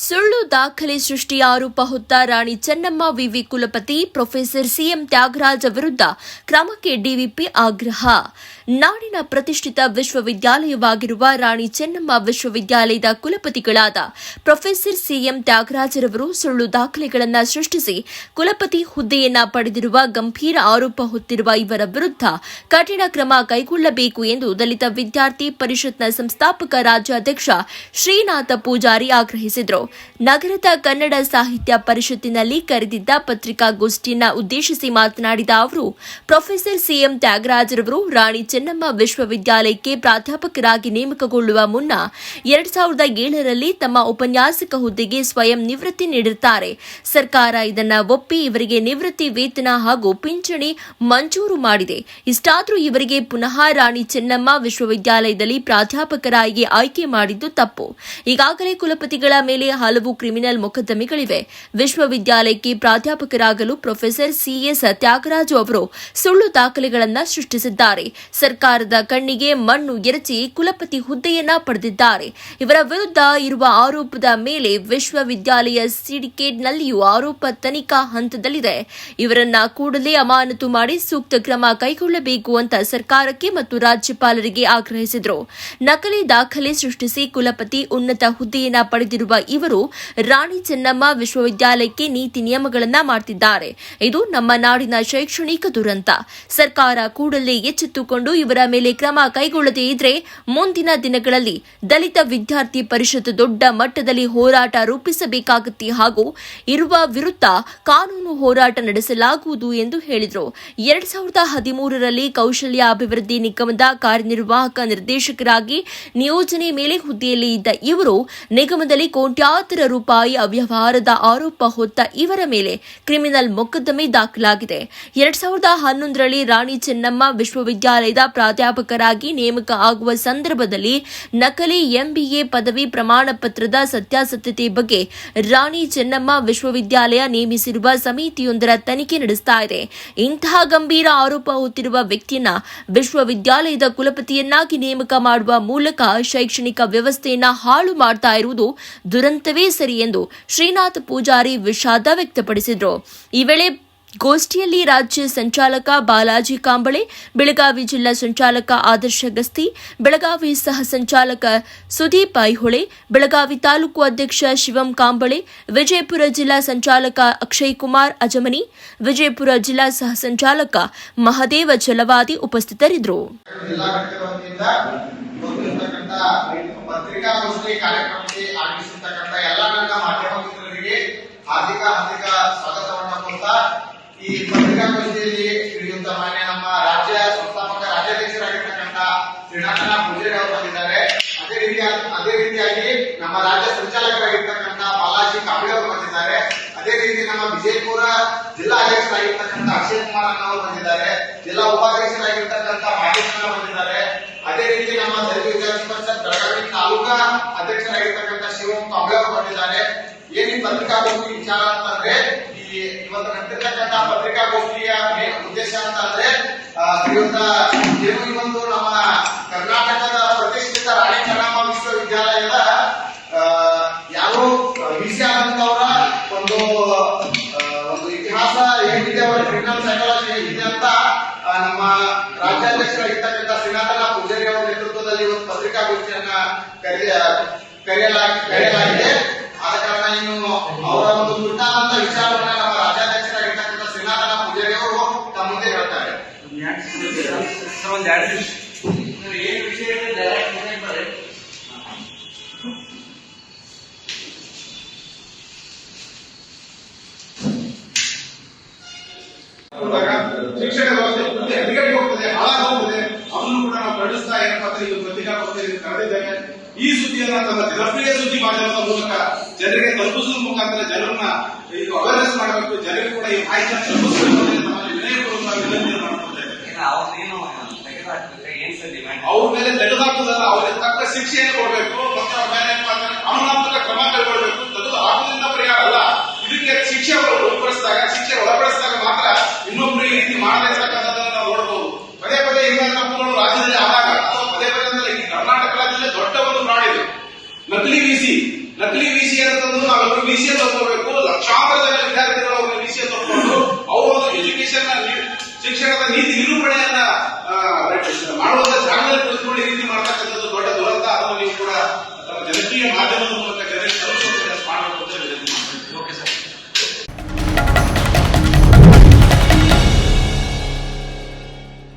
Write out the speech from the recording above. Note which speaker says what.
Speaker 1: ಸುಳ್ಳು ದಾಖಲೆ ಸೃಷ್ಟಿ ಆರೋಪ ಹೊತ್ತ ರಾಣಿ ಚೆನ್ನಮ್ಮ ವಿವಿ ಕುಲಪತಿ ಪ್ರೊಫೆಸರ್ ಸಿಎಂ ತ್ಯಾಗರಾಜ ವಿರುದ್ಧ ಕ್ರಮಕ್ಕೆ ಡಿವಿಪಿ ಆಗ್ರಹ. ನಾಡಿನ ಪ್ರತಿಷ್ಠಿತ ವಿಶ್ವವಿದ್ಯಾಲಯವಾಗಿರುವ ರಾಣಿ ಚೆನ್ನಮ್ಮ ವಿಶ್ವವಿದ್ಯಾಲಯದ ಕುಲಪತಿಗಳಾದ ಪ್ರೊಫೆಸರ್ ಸಿಎಂ ತ್ಯಾಗರಾಜರವರು ಸುಳ್ಳು ದಾಖಲೆಗಳನ್ನು ಸೃಷ್ಟಿಸಿ ಕುಲಪತಿ ಹುದ್ದೆಯನ್ನ ಪಡೆದಿರುವ ಗಂಭೀರ ಆರೋಪ ಹೊತ್ತಿರುವ ಇವರ ವಿರುದ್ಧ ಕಠಿಣ ಕ್ರಮ ಕೈಗೊಳ್ಳಬೇಕು ಎಂದು ದಲಿತ ವಿದ್ಯಾರ್ಥಿ ಪರಿಷತ್ನ ಸಂಸ್ಥಾಪಕ ರಾಜ್ಯಾಧ್ಯಕ್ಷ ಶ್ರೀನಾಥ ಪೂಜಾರಿ ಆಗ್ರಹಿಸಿದರು. ನಗರದ ಕನ್ನಡ ಸಾಹಿತ್ಯ ಪರಿಷತ್ತಿನಲ್ಲಿ ಕರೆದಿದ್ದ ಪತ್ರಿಕಾಗೋಷ್ಠಿಯನ್ನು ಉದ್ದೇಶಿಸಿ ಮಾತನಾಡಿದ ಅವರು, ಪ್ರೊಫೆಸರ್ ಸಿಎಂ ತ್ಯಾಗರಾಜರವರು ರಾಣಿ ಚೆನ್ನಮ್ಮ ವಿಶ್ವವಿದ್ಯಾಲಯಕ್ಕೆ ಪ್ರಾಧ್ಯಾಪಕರಾಗಿ ನೇಮಕಗೊಳ್ಳುವ ಮುನ್ನ 2007ರಲ್ಲಿ ತಮ್ಮ ಉಪನ್ಯಾಸಕ ಹುದ್ದೆಗೆ ಸ್ವಯಂ ನಿವೃತ್ತಿ ನೀಡಿರುತ್ತಾರೆ. ಸರ್ಕಾರ ಇದನ್ನು ಒಪ್ಪಿ ಇವರಿಗೆ ನಿವೃತ್ತಿ ವೇತನ ಹಾಗೂ ಪಿಂಚಣಿ ಮಂಜೂರು ಮಾಡಿದೆ. ಇಷ್ಟಾದರೂ ಇವರಿಗೆ ಪುನಃ ರಾಣಿ ಚೆನ್ನಮ್ಮ ವಿಶ್ವವಿದ್ಯಾಲಯದಲ್ಲಿ ಪ್ರಾಧ್ಯಾಪಕರಾಗಿ ಆಯ್ಕೆ ಮಾಡಿದ್ದು ತಪ್ಪು. ಈಗಾಗಲೇ ಕುಲಪತಿಗಳ ಮೇಲೆ ಹಲವು ಕ್ರಿಮಿನಲ್ ಮೊಕದ್ದಮೆಗಳಿವೆ. ವಿಶ್ವವಿದ್ಯಾಲಯಕ್ಕೆ ಪ್ರಾಧ್ಯಾಪಕರಾಗಲು ಪ್ರೊಫೆಸರ್ ಸಿಎಸ್ ತ್ಯಾಗರಾಜು ಅವರು ಸುಳ್ಳು ದಾಖಲೆಗಳನ್ನು ಸೃಷ್ಟಿಸಿದ್ದಾರೆ. ಸರ್ಕಾರದ ಕಣ್ಣಿಗೆ ಮಣ್ಣು ಎರಚಿ ಕುಲಪತಿ ಹುದ್ದೆಯನ್ನ ಪಡೆದಿದ್ದಾರೆ. ಇವರ ವಿರುದ್ಧ ಇರುವ ಆರೋಪದ ಮೇಲೆ ವಿಶ್ವವಿದ್ಯಾಲಯ ಸಿಂಡಿಕೇಟ್ನಲ್ಲಿಯೂ ಆರೋಪ ತನಿಖಾ ಹಂತದಲ್ಲಿದೆ. ಇವರನ್ನ ಕೂಡಲೇ ಅಮಾನತು ಮಾಡಿ ಸೂಕ್ತ ಕ್ರಮ ಕೈಗೊಳ್ಳಬೇಕು ಅಂತ ಸರ್ಕಾರಕ್ಕೆ ಮತ್ತು ರಾಜ್ಯಪಾಲರಿಗೆ ಆಗ್ರಹಿಸಿದರು. ನಕಲಿ ದಾಖಲೆ ಸೃಷ್ಟಿಸಿ ಕುಲಪತಿ ಉನ್ನತ ಹುದ್ದೆಯನ್ನ ಪಡೆದಿರುವ ಇವರು ರಾಣಿ ಚೆನ್ನಮ್ಮ ವಿಶ್ವವಿದ್ಯಾಲಯಕ್ಕೆ ನೀತಿ ನಿಯಮಗಳನ್ನು ಮಾಡುತ್ತಿದ್ದಾರೆ. ಇದು ನಮ್ಮ ನಾಡಿನ ಶೈಕ್ಷಣಿಕ ದುರಂತ. ಸರ್ಕಾರ ಕೂಡಲೇ ಎಚ್ಚೆತ್ತುಕೊಂಡು ಇವರ ಮೇಲೆ ಕ್ರಮ ಕೈಗೊಳ್ಳದೇ ಇದ್ರೆ ಮುಂದಿನ ದಿನಗಳಲ್ಲಿ ದಲಿತ ವಿದ್ಯಾರ್ಥಿ ಪರಿಷತ್ ದೊಡ್ಡ ಮಟ್ಟದಲ್ಲಿ ಹೋರಾಟ ರೂಪಿಸಬೇಕಾಗುತ್ತೆ ಹಾಗೂ ಇರುವ ವಿರುದ್ಧ ಕಾನೂನು ಹೋರಾಟ ನಡೆಸಲಾಗುವುದು ಎಂದು ಹೇಳಿದರು. 2013ರಲ್ಲಿ ಕೌಶಲ್ಯ ಅಭಿವೃದ್ಧಿ ನಿಗಮದ ಕಾರ್ಯನಿರ್ವಾಹಕ ನಿರ್ದೇಶಕರಾಗಿ ನಿಯೋಜನೆ ಮೇಲೆ ಹುದ್ದೆಯಲ್ಲಿ ಇದ್ದ ಇವರು ನಿಗಮದಲ್ಲಿ ಕೋಟ್ಯಾಂತರ ರೂಪಾಯಿ ಅವ್ಯವಹಾರದ ಆರೋಪ ಹೊತ್ತ ಇವರ ಮೇಲೆ ಕ್ರಿಮಿನಲ್ ಮೊಕದ್ದಮೆ ದಾಖಲಾಗಿದೆ. 2011ರಲ್ಲಿ ರಾಣಿ ಚೆನ್ನಮ್ಮ ವಿಶ್ವವಿದ್ಯಾಲಯದ ಪ್ರಾಧ್ಯಾಪಕರಾಗಿ ನೇಮಕ ಆಗುವ ಸಂದರ್ಭದಲ್ಲಿ ನಕಲಿ ಎಂಬಿಎ ಪದವಿ ಪ್ರಮಾಣ ಪತ್ರದ ಸತ್ಯಾಸತ್ಯತೆ ಬಗ್ಗೆ ರಾಣಿ ಚೆನ್ನಮ್ಮ ವಿಶ್ವವಿದ್ಯಾಲಯ ನೇಮಿಸಿರುವ ಸಮಿತಿಯೊಂದರ ತನಿಖೆ ನಡೆಸ್ತಾ ಇದೆ. ಇಂತಹ ಗಂಭೀರ ಆರೋಪ ಹೊತ್ತಿರುವ ವ್ಯಕ್ತಿಯನ್ನ ವಿಶ್ವವಿದ್ಯಾಲಯದ ಕುಲಪತಿಯನ್ನಾಗಿ ನೇಮಕ ಮಾಡುವ ಮೂಲಕ ಶೈಕ್ಷಣಿಕ ವ್ಯವಸ್ಥೆಯನ್ನ ಹಾಳು ಮಾಡ್ತಾ ಇರುವುದು ದುರಂತವೇ ಸರಿ ಎಂದು ಶ್ರೀನಾಥ ಪೂಜಾರಿ ವಿಷಾದ ವ್ಯಕ್ತಪಡಿಸಿದರು. ಈ ವೇಳೆ ಗೋಷ್ಠಿಯಲ್ಲಿ ರಾಜ್ಯ ಸಂಚಾಲಕ ಬಾಲಾಜಿ ಕಾಂಬಳೆ, ಬೆಳಗಾವಿ ಜಿಲ್ಲಾ ಸಂಚಾಲಕ ಆದರ್ಶ ಗಸ್ತಿ, ಬೆಳಗಾವಿ ಸಹ ಸಂಚಾಲಕ ಸುದೀಪ್ ಐಹೊಳೆ, ಬೆಳಗಾವಿ ತಾಲೂಕು ಅಧ್ಯಕ್ಷ ಶಿವಂ ಕಾಂಬಳೆ, ವಿಜಯಪುರ ಜಿಲ್ಲಾ ಸಂಚಾಲಕ ಅಕ್ಷಯ್ ಕುಮಾರ್ ಅಜಮನಿ, ವಿಜಯಪುರ ಜಿಲ್ಲಾ ಸಹ ಸಂಚಾಲಕ ಮಹದೇವ ಜಲವಾದಿ ಉಪಸ್ಥಿತರಿದ್ದರು.
Speaker 2: ಪತ್ರಿಕಾಗೋಷ್ಠಿ ಕಾರ್ಯಕ್ರಮಕ್ಕೆ ಆಗಮಿಸಿರ್ತಕ್ಕಂಥ ಎಲ್ಲ ನನ್ನ ಮಾಧ್ಯಮ ಮಿತ್ರರಿಗೆ ಹಾರ್ದಿಕ ಸ್ವಾಗತವನ್ನು ಕೊಡ್ತಾ, ಈ ಪತ್ರಿಕಾಗೋಷ್ಠಿಯಲ್ಲಿ ಹಿಡಿಯುವಂತ ಮಾನ್ಯ ನಮ್ಮ ರಾಜ್ಯ ಸಂಸ್ಥಾಪಕ ರಾಜ್ಯಾಧ್ಯಕ್ಷರಾಗಿರ್ತಕ್ಕಂಥ ಶ್ರೀನಾಥ ಪೂಜಾರಿ ಅವರು ಬಂದಿದ್ದಾರೆ. ಅದೇ ರೀತಿಯಾಗಿ ನಮ್ಮ ರಾಜ್ಯ ಸಂಚಾಲಕರಾಗಿರ್ತಕ್ಕಂಥ ಬಾಲಾಜಿ ಕಾಂಬಳೆ ಅವರು ಬಂದಿದ್ದಾರೆ. ಅದೇ ರೀತಿ ನಮ್ಮ ವಿಜಯಪುರ ಜಿಲ್ಲಾ ಅಧ್ಯಕ್ಷರಾಗಿರ್ತಕ್ಕಂಥ ಅಕ್ಷಯ್ ಕುಮಾರ್ ಅವರು ಬಂದಿದ್ದಾರೆ. ಜಿಲ್ಲಾ ಉಪಾಧ್ಯಕ್ಷರಾಗಿರ್ತಕ್ಕಂಥ ಮಾದೇಶ್ ಬಂದಿದ್ದಾರೆ. ಅದೇ ರೀತಿ ನಮ್ಮ ದಲಿತ ವಿದ್ಯಾರ್ಥಿ ಪರಿಷತ್ ಬೆಳಗಾವಿ ತಾಲೂಕಾ ಅಧ್ಯಕ್ಷರಾಗಿರ್ತಕ್ಕಂಥ ಶಿವಂ ಕಾಂಬಳೆ ಅವರು ಬಂದಿದ್ದಾರೆ. ಏನ್ ಈ ಪತ್ರಿಕಾಗೋಷ್ಠಿ ವಿಚಾರ ಅಂತಂದ್ರೆ, ಈ ಇವತ್ತು ನಡೆದಿರ್ತಕ್ಕಂಥ ಪತ್ರಿಕಾಗೋಷ್ಠಿಯ ಮೇನ್ ಉದ್ದೇಶ ಅಂತಂದ್ರೆ, ಈ ಒಂದು ನಮ್ಮ ಕರ್ನಾಟಕದ ಪ್ರತಿಷ್ಠಿತ ರಾಣಿ ಚೆನ್ನಮ್ಮ ವಿಶ್ವವಿದ್ಯಾಲಯದ ಯಾರು ವಿಸಿ ಆದಂತವರ ಒಂದು ಇತಿಹಾಸ ಏನಿದೆ, ಅವರ ಕ್ರಿಮಿನಲ್ ಸೈಕಾಲಜಿ ಇದೆ ಅಂತ ನಮ್ಮ ರಾಜ್ಯಾಧ್ಯಕ್ಷರಾಗಿರ್ತಕ್ಕಂಥ ಶ್ರೀನಾಥ ಪೂಜಾರಿ ಅವರ ನೇತೃತ್ವದಲ್ಲಿ ಒಂದು ಪತ್ರಿಕಾಗೋಷ್ಠಿಯನ್ನ ಕರೆಯಲಾಗಿದೆ. ಆದ ಕಾರಣ ಇನ್ನು ಅವರ ಒಂದು ತುರ್ತಾದಂತ ವಿಚಾರವನ್ನ ನಮ್ಮ ರಾಜ್ಯಾಧ್ಯಕ್ಷರಾಗಿರ್ತಕ್ಕಂಥ ಶ್ರೀನಾಥ ಪೂಜಾರಿ ಅವರು ತಮ್ಮ ಮುಂದೆ ಹೇಳ್ತಾರೆ. ಶಿಕ್ಷಣ ವ್ಯವಸ್ಥೆ ಹದಗೆಟ್ಟು ಹೋಗ್ತದೆ, ಹಾಳಾಗೋಗ್ತದೆ. ಅವನು ಕೂಡ ನಾವು ಖಂಡಿಸ್ತಾ ಏನಪ್ಪ ಇದು ಪತ್ರಿಕಾಗೋಷ್ಠಿಯಲ್ಲಿ ಕರೆದಿದ್ದೇವೆ. ಈ ಸುದ್ದಿಯನ್ನ ತಮ್ಮ ಜನಪ್ರಿಯ ಸುದ್ದಿ ಮಾಧ್ಯಮದ ಮೂಲಕ ಜನರಿಗೆ ತಲುಪಿಸುವ ಮುಖಾಂತರ ಜನರನ್ನ ಇದು ಅವೇರ್ನೆಸ್ ಮಾಡಬೇಕು. ಜನರಿಗೆ ಕೂಡ ಈ ಮಾಹಿತಿಯನ್ನು ತಲುಪಿಸಬೇಕು. ನಮ್ಮಲ್ಲಿ ವಿನಯಪೂರ್ವಕ ವಿನಂತಿಯನ್ನು ಮಾಡ್ಕೊಳ್ತೇವೆ. ಅವ್ರ ಮೇಲೆ ತೆಗೆದುಹಾಕುವುದಲ್ಲ, ಅವ್ರಿಗೆ ತಕ್ಕ ಶಿಕ್ಷೆಯನ್ನು ಕೊಡಬೇಕು ಮತ್ತು ಅವ್ರ ಮೇಲೆ ಕಾನೂನಾತ್ಮಕ ಕ್ರಮ ಕೈಗೊಳ್ಳಬೇಕು. ತೆಗೆದು ಹಾಕುವುದರಿಂದ ಪರಿಹಾರ ಅಲ್ಲ, ಇದಕ್ಕೆ ಶಿಕ್ಷೆ ಒಳಪಡಿಸಿದಾಗ ಮಾತ್ರ ಇನ್ನೊಬ್ಬರಿಗೆ ರೀತಿ ಮಾಡದಿರ್ತಕ್ಕಂಥದ್ದನ್ನು ನಾವು ನೋಡಬಹುದು. ಪದೇ ಪದೇ ಇಂತಹ ತಪ್ಪುಗಳು ರಾಜ್ಯದಲ್ಲಿ ಆದಾಗ ಅಥವಾ ಪದೇ ಪದೇ ಅಂದ್ರೆ ಈ ಕರ್ನಾಟಕ ರಾಜ್ಯದಲ್ಲಿ ದೊಡ್ಡ ಒಂದು ಫ್ರಾಡ್ ಇದೆ. ನಕಲಿ ವಿಸಿ
Speaker 3: ವಿದ್ಯಾರ್ಥಿಗಳನ್ನು ನಾವೆಲ್ಲರೂ ವಿಷಯ ತಗೋಬೇಕು. ಲಕ್ಷಾಂತರ ಜನ ವಿದ್ಯಾರ್ಥಿಗಳು ಅವರು ವಿಷಯ ತಗೊಂಡು ಅವರು ಎಜುಕೇಶನ್ ಶಿಕ್ಷಣದ ನೀತಿ ನಿರೂಪಣೆಯನ್ನ ಮಾಡುವಂತ ಜಾಗದಲ್ಲಿ ಕುಳಿತುಕೊಂಡು ಈ ರೀತಿ ಮಾಡ್ತಕ್ಕಂಥದ್ದು ದೊಡ್ಡ ದುರಂತ. ಅದನ್ನು ನೀವು ಕೂಡ ತಮ್ಮ ಜನಪ್ರಿಯ ಮಾಧ್ಯಮದ ಮೂಲಕ